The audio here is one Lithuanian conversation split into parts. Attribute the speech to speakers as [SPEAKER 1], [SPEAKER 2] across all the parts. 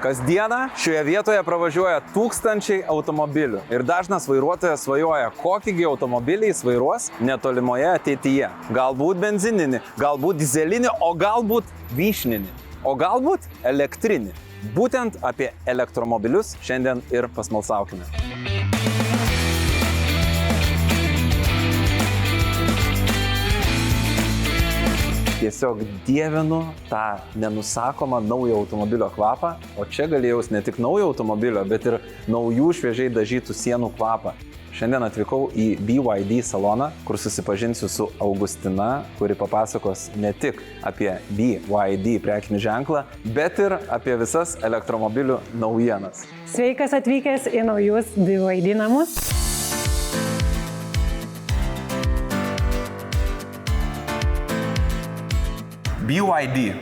[SPEAKER 1] Kasdieną šioje vietoje pravažiuoja tūkstančiai automobilių ir dažnas vairuotojas svajoja, kokįgi automobilį jis vairuos netolimoje ateityje. Galbūt benzininį, galbūt dizelinį, o galbūt vyšninį, o galbūt elektrinį. Būtent apie elektromobilius šiandien ir pasmalsaukime. Tiesiog dievinu tą nenusakomą naujo automobilio kvapą, o čia galėjau ne tik naujo automobilio, bet ir naujų šviežiai dažytų sienų kvapą. Šiandien atvykau į BYD saloną, kur susipažinsiu su Augustina, kuri papasakos ne tik apie BYD prekinį ženklą, bet ir apie visas elektromobilių naujienas.
[SPEAKER 2] Sveikas atvykęs į naujus BYD namus.
[SPEAKER 1] BYD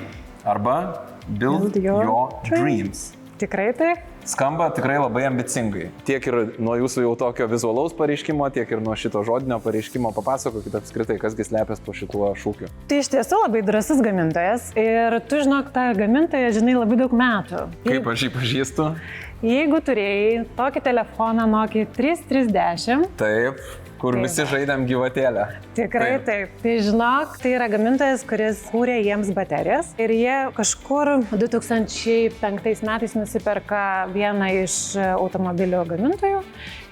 [SPEAKER 1] arba Build Your Dreams.
[SPEAKER 2] Tikrai tai?
[SPEAKER 1] Skamba tikrai labai ambicingai. Tiek ir nuo jūsų jau tokio vizualaus pareiškimo, tiek ir nuo šito žodinio pareiškimo. Papasakokit apskritai, kasgi slepiasi po šituo šūkiu.
[SPEAKER 2] Tai iš tiesų labai drąsus gamintojas ir tu žinok, tą gamintoją žinai labai daug metų.
[SPEAKER 1] Kaip aš jį pažįstu?
[SPEAKER 2] Jeigu turėjai tokį telefoną Nokia 3310.
[SPEAKER 1] Taip. Kur visi žaidėm gyvatėlę.
[SPEAKER 2] Tikrai taip. Tai žinok, tai yra gamintojas, kuris kūrė jiems baterijas. Ir jie kažkur 2005 metais nusiperka vieną iš automobilių gamintojų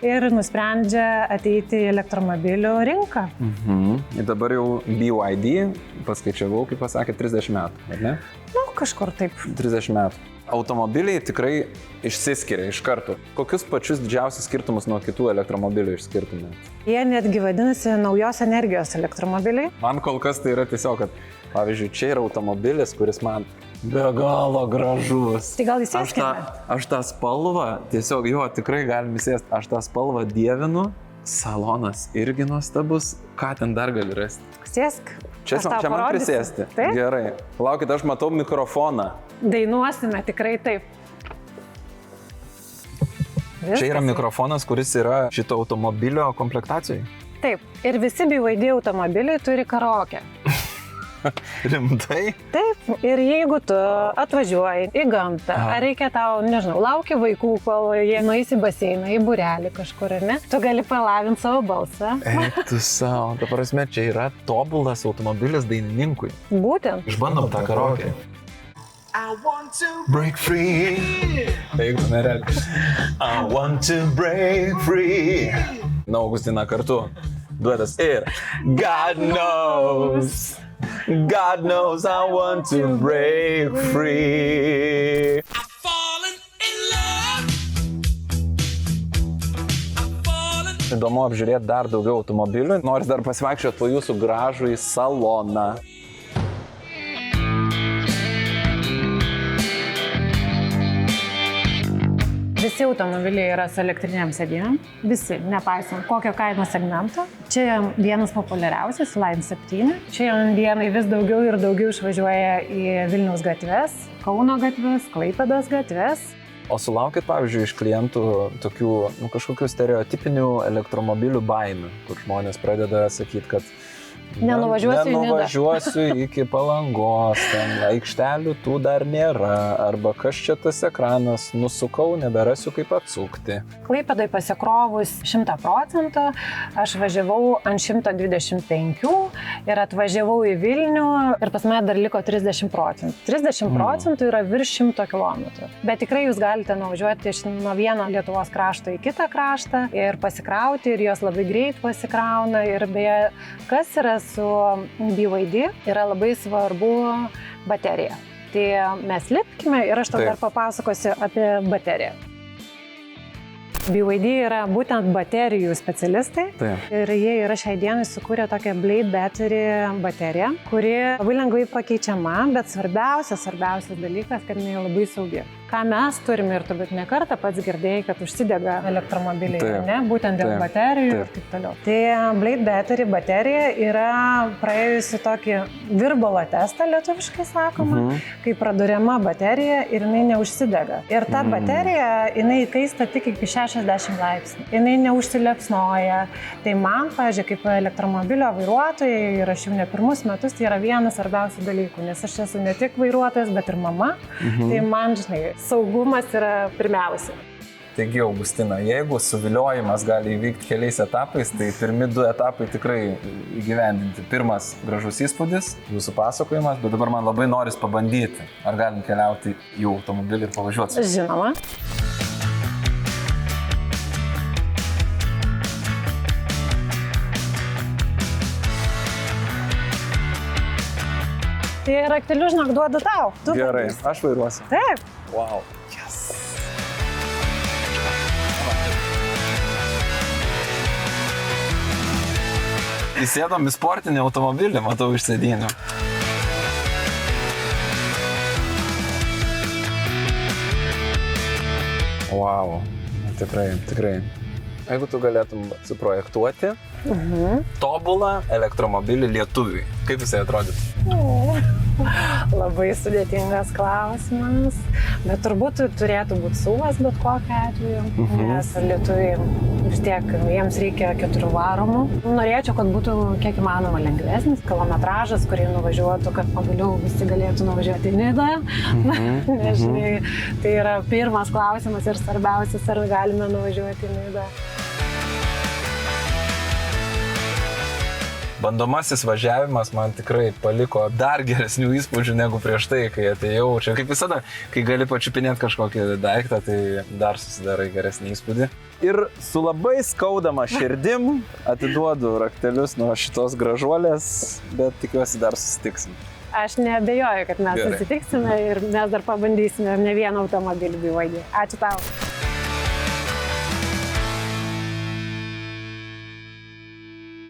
[SPEAKER 2] ir nusprendžia ateiti į elektromobilių rinką.
[SPEAKER 1] Ir dabar jau BYD, paskaičiavau, kaip pasakė, 30 metų, ar ne?
[SPEAKER 2] Nu, kažkur taip.
[SPEAKER 1] 30 metų. Automobiliai tikrai išsiskiria iš karto. Kokius pačius didžiausius skirtumus nuo kitų elektromobilių išskirtumėt?
[SPEAKER 2] Jie netgi vadinasi naujos energijos elektromobiliai.
[SPEAKER 1] Man kol kas tai yra tiesiog, kad, pavyzdžiui, čia yra automobilis, kuris man be galo gražus.
[SPEAKER 2] Tai gal įsėskime?
[SPEAKER 1] Aš tą spalvą, tiesiog jo, tikrai galim įsėsti, aš tą spalvą dievinu. Salonas irgi nuostabus. Ką ten dar gali rasti?
[SPEAKER 2] Sėsk.
[SPEAKER 1] Čia man prisėsti.
[SPEAKER 2] Taip?
[SPEAKER 1] Gerai. Laukit, aš matau mikrofoną.
[SPEAKER 2] Dainuosime, tikrai taip.
[SPEAKER 1] Čia yra mikrofonas, kuris yra šito automobilio komplektacijai?
[SPEAKER 2] Taip. Ir visi BYD automobiliai turi karaoke.
[SPEAKER 1] Rimtai?
[SPEAKER 2] Taip. Ir jeigu tu atvažiuoji į gamtą, ar reikia tau, nežinau, lauki vaikų, kol jie nueis į baseiną, į būrelį kažkur, ne? Tu gali palavinti savo balsą.
[SPEAKER 1] Eik tu savo. Ta prasme, čia yra tobulas automobilis dainininkui.
[SPEAKER 2] Būtent.
[SPEAKER 1] Išbandom tą karaoke. I want to break free. Taip, nerealiai. I want to break free. Na, Augustina kartu. Duetas ir God knows I want to break free. I've fallen in love. Įdomu apžiūrėti dar daugiau automobilių. Nors dar pasivaikščioti po jūsų gražų į saloną.
[SPEAKER 2] Visi automobiliai yra su elektriniam sėdynėm. Visi, nepaisant kokio kainos segmento. Čia vienas populiariausias, Line 7. Čia dienai vis daugiau ir daugiau išvažiuoja į Vilniaus gatves, Kauno gatves, Klaipėdos gatves.
[SPEAKER 1] O sulaukit, pavyzdžiui, iš klientų tokių kažkokių stereotipinių elektromobilių baimių, kur žmonės pradeda sakyti, kad nenuvažiuosiu iki Palangos, ten aikštelių tų dar nėra, arba kas čia tas ekranas, nusukau, neberasiu kaip atsukti.
[SPEAKER 2] Klaipėdoj pasikrovus 100%, aš važiavau ant 125 ir atvažiavau į Vilnių ir pas mane dar liko 30%. 30% yra virš 100 km. Bet tikrai jūs galite nuvažiuoti nuo vieno Lietuvos krašto į kitą kraštą ir pasikrauti ir jos labai greit pasikrauna. Ir beje, kas yra su BYD, yra labai svarbu baterija. Tai mes lipkime ir aš tau dar papasakosiu apie bateriją. BYD yra būtent baterijų specialistai.
[SPEAKER 1] Taip.
[SPEAKER 2] Ir jie yra šiai dienai sukūrė tokią Blade Battery bateriją, kuri labai lengvai pakeičiama, bet svarbiausias dalykas, kad jinai labai saugi. Ką mes turime ir turbūt ne kartą pats girdėjai, kad užsidega elektromobiliai, ne? Būtent dėl baterijų ir taip toliau. Tai Blade Battery baterija yra praėjusi tokį virbalo testą, lietuviškai sakoma, kai praduriama baterija ir jinai neužsidega. Ir ta baterija, jinai kaista tik iki 60 laipsnių. Jinai neužsiliepsnoja. Tai man, pavyzdžiui, kaip elektromobilio vairuotojai, ir aš jau ne pirmus metus, tai yra vienas svarbiausių dalykų, nes aš esu ne tik vairuotojas, bet ir mama. Tai man, žinai, saugumas yra pirmiausia.
[SPEAKER 1] Taigi, Augustina, jeigu suviliojimas gali įvykti keliais etapais, tai pirmi 2 etapai tikrai įgyvendinti. Pirmas gražus įspūdis, jūsų pasakojimas, bet dabar man labai noris pabandyti. Ar galim keliauti į automobilį ir pavažiuoti?
[SPEAKER 2] Žinoma. Tai rakteliu, žinok, duodu tau. Tu
[SPEAKER 1] Gerai,
[SPEAKER 2] bandysi.
[SPEAKER 1] aš vairuosiu.
[SPEAKER 2] Taip.
[SPEAKER 1] Wow. Yes. Įsėdom į sportinį automobilį, matau iš sėdynių. Wow, tikrai, tikrai. Jeigu tu galėtum suprojektuoti tobulą elektromobilį lietuviui, kaip jisai atrodytų?
[SPEAKER 2] Labai sudėtingas klausimas, bet turbūt turėtų būti SUV-as bet kokiu atveju, nes lietuviai vis tiek jiems reikia 4 varomų. Norėčiau, kad būtų kiek įmanoma lengvesnis kilometražas, kurį nuvažiuotų, kad pagaliau visi galėtų nuvažiuoti į Nidą. Nežinai, tai yra pirmas klausimas ir svarbiausias, ar galime nuvažiuoti į Nidą.
[SPEAKER 1] Bandomasis važiavimas man tikrai paliko dar geresnių įspūdžių negu prieš tai, kai atėjau. Čia kaip visada, kai gali pačiupinėti kažkokį daiktą, tai dar susidarai geresnį įspūdį. Ir su labai skaudama širdim atiduodu raktelius nuo šitos gražuolės, bet tikiuosi dar susitiksim.
[SPEAKER 2] Aš neabejoju, kad mes susitiksime ir mes dar pabandysime ne vieną automobilį BYD. Ačiū tau.